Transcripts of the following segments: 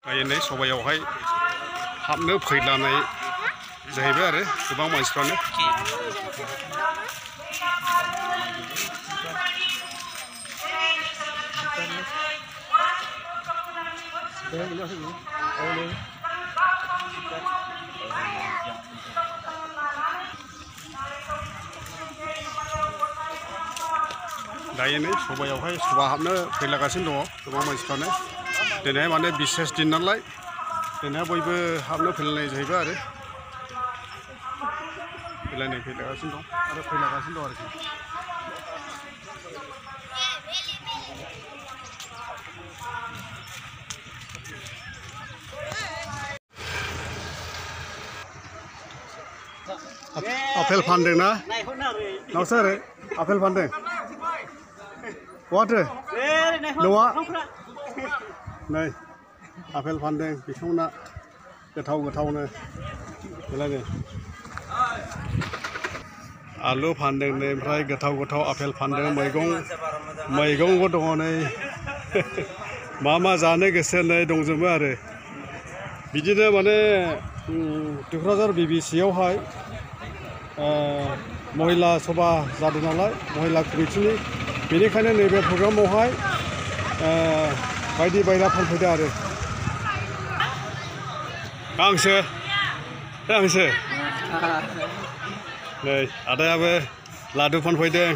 गायनाय सबायावहाय हाबनो फैलानाय जाहैबाय आरो गोबां मानसिफ्रानो दायो नै सबायावहाय सबा हाबनो फैलागासिनो दङ गोबां मानसिफ्रानो दिनै माने बिसेस दिन नालाय दिनै बयबो हाबनो फैलायनाय जाहैबाय आरो फैलागासिनो दं आरो फैलागासिनो दं आरोखि आपेल फानदों ना नोंसोर आपेल फानदों वाटो न'आ नै आपेल फानदों बिथांमोना गोथाव गोथावनो बेलायनो आलु फानदों नै ओमफ्राय गोथाव गोथाव आपेल फानदों मैगंबो दङ नै मा जानो गोसो नै दंजोबो आरो बिदिनो माने तुक्राझार BBC आवहाय महिला सभा जादों नालाय महिला कमिटिनि बेनिखायनो नैबे प्रग्रामावहाय बायदि बायला फानफैदों आरो हांसो नै आदायाबो लादु फानफैदों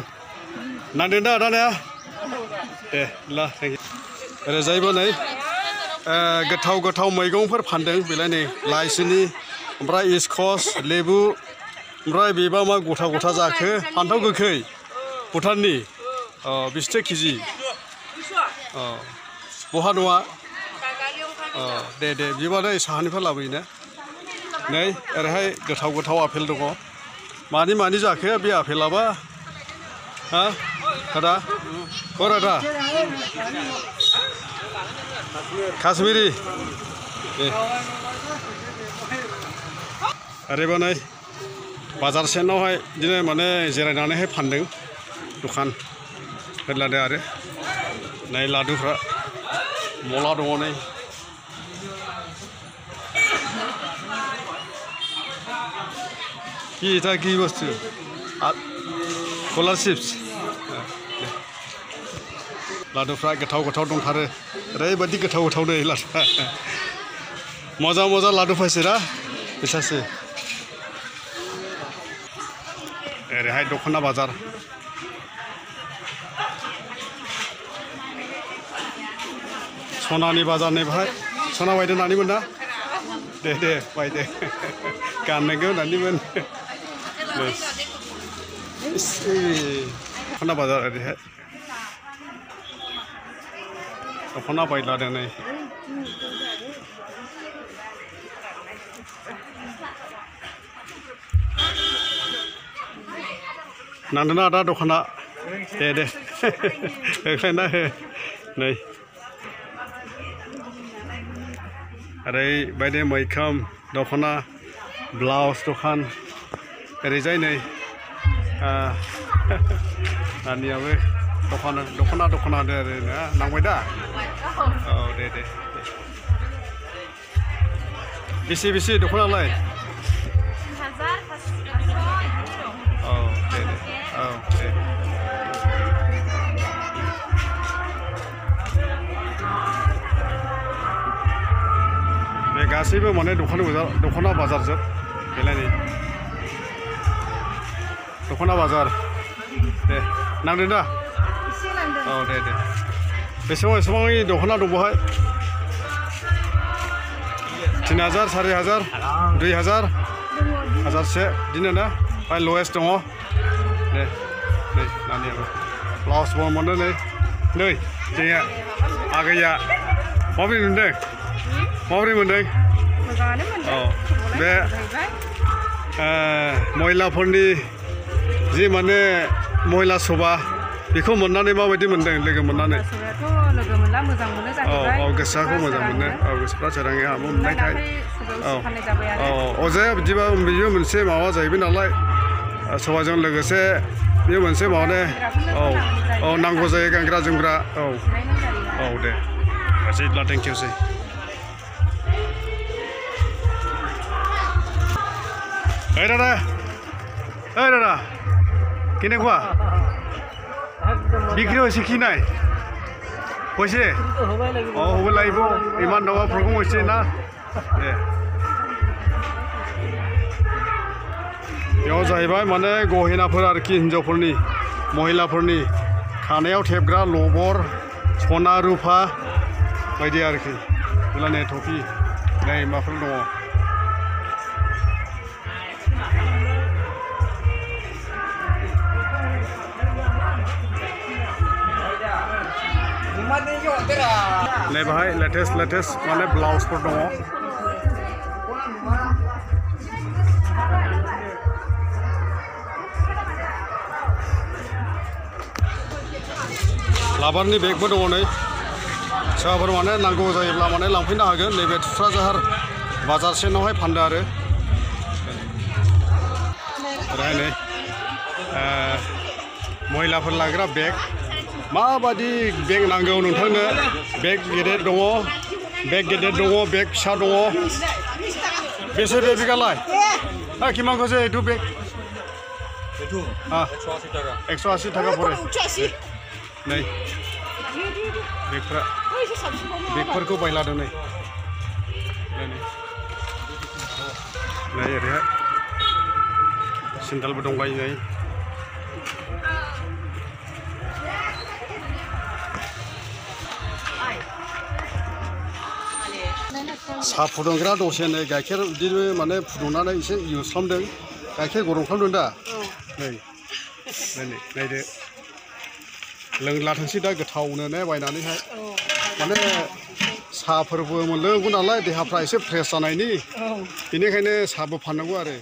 नांदों दा आदाया दे ला ओरैजायबो नै गोथाव गोथाव मैगंफोर फानदों बेलाय नै लाइसिनि ओमफ्राय इस्कस लेबु ओमफ्राय बेबा मा गथा गथा जाखो फान्थाव गोखै भुटाननि 20 केजि बहा नङा दे बिबानो साहानिफ्राय लाबोयोना नै ओरैहाय गोथाव गोथाव आपेल दङ मानि जाखो बे आपेलाबा हा आदा आदा काश्मीरी ओरैबा नै बाजार सेनावहाय बिदिनो माने जिरायनानैहाय फानदों दखान होलादों आरो नै लादुफ्रा मला दङ नै কি বস্তু कलार चिप्स लादुफ्रा गोथाव गोथाव दंथारो ओरैबायदि गोथाव गोथाव नै लादुफ्रा मजा लादु फायसैना बिसासो ओरैहाय दखना बाजार सनानि बाजारनि बाहाय सना बायदों होननानैमोन ना दे बायदे गाननांगौ होननानैमोन दखना बाजार ओरैहाय दखना बायलादों नै नांदोंना आदा दखाना दे ओंखायनो नै ओरैबायदि मैखोम दखना ब्लाउस दखान ओरैजाय नै नानियाबो दखना होदो आरो ना नांबाय दा औ दे बेसे दखनालाय औ दे बे गासैबो माने दखना बाजार जोब बेलायनि दखना बाजार दे नांदों दा औ दे बेसेबां दखना दं बहाय 3000 4000 2000 1000से बिदिनो ना ओमफ्राय लवेस्ट दङ दे नानियाबो ब्लाउस बन मोनो नै जोंनिया आगैया माबोरै मोनदों औ बे महिलाफोरनि जि माने महिला सभा बेखौ मोननानै माबायदि मोनदों लोगो मोननानै औ गोसोखौ मोजां मोनो औ गोसोफ्रा सोराङै हाबो मोननायखाय औ अजाया बिदिबा बेयो मोनसे माबा जाहैबाय नालाय सभाजों लोगोसे बेयो मोनसे माने औ नांगौ जायो गानग्रा जोमग्रा औ दे गासैब्ला थेंकिउसै Hey Dada, hey Dada, kini gua? Bikri hoisi ki nai? Hoisi? Oh, hobai lagi bu. Iman dawa program hoisi na? Yaw jahaibai mane gehinaफोर आरोखि हिन्जावफोरनि महिलाफोरनि खानायाव थेबग्रा लबर सना रुफा बायदि आरोखि बेलाने टफि नै माफोर दङ नै बाहाय लेटेस्ट माने ब्लाउसफोर दङ लाबारनि बेगबो दङ नै सोरबाफोर माने नांगौ जायोब्ला माने लांफैनो हागोन नैबे तुक्राझार बाजार सेनावहाय फानदो आरो ओरैहाय नै महिलाफोर लाग्रा बेग माबादि बेग नांगौ नोंथांनो बेग गेदेर दङ बेग फिसा दङ बेसे बे बेगालाय किमान खौसो एटु बेग एटु 180 টাকা 180 টাকা পড়ে नै बेगफोरखौ बायलादों नै ओरैहाय सेन्देलबो दंबायो नै साहा फुदुंग्रा दसे नै गाइखेर बिदिनो माने फुदुंनानै एसे इउज खालामदों गाइखेर गरम खालामदों दा नै नायदो लोंलाथोंसै दा गोथावनो ने बायनानैहाय माने साहाफोरबो मोनलोंगौ नालाय देहाफ्रा एसे फ्रेस जानायनि बेनिखायनो साहाबो फाननांगौ आरो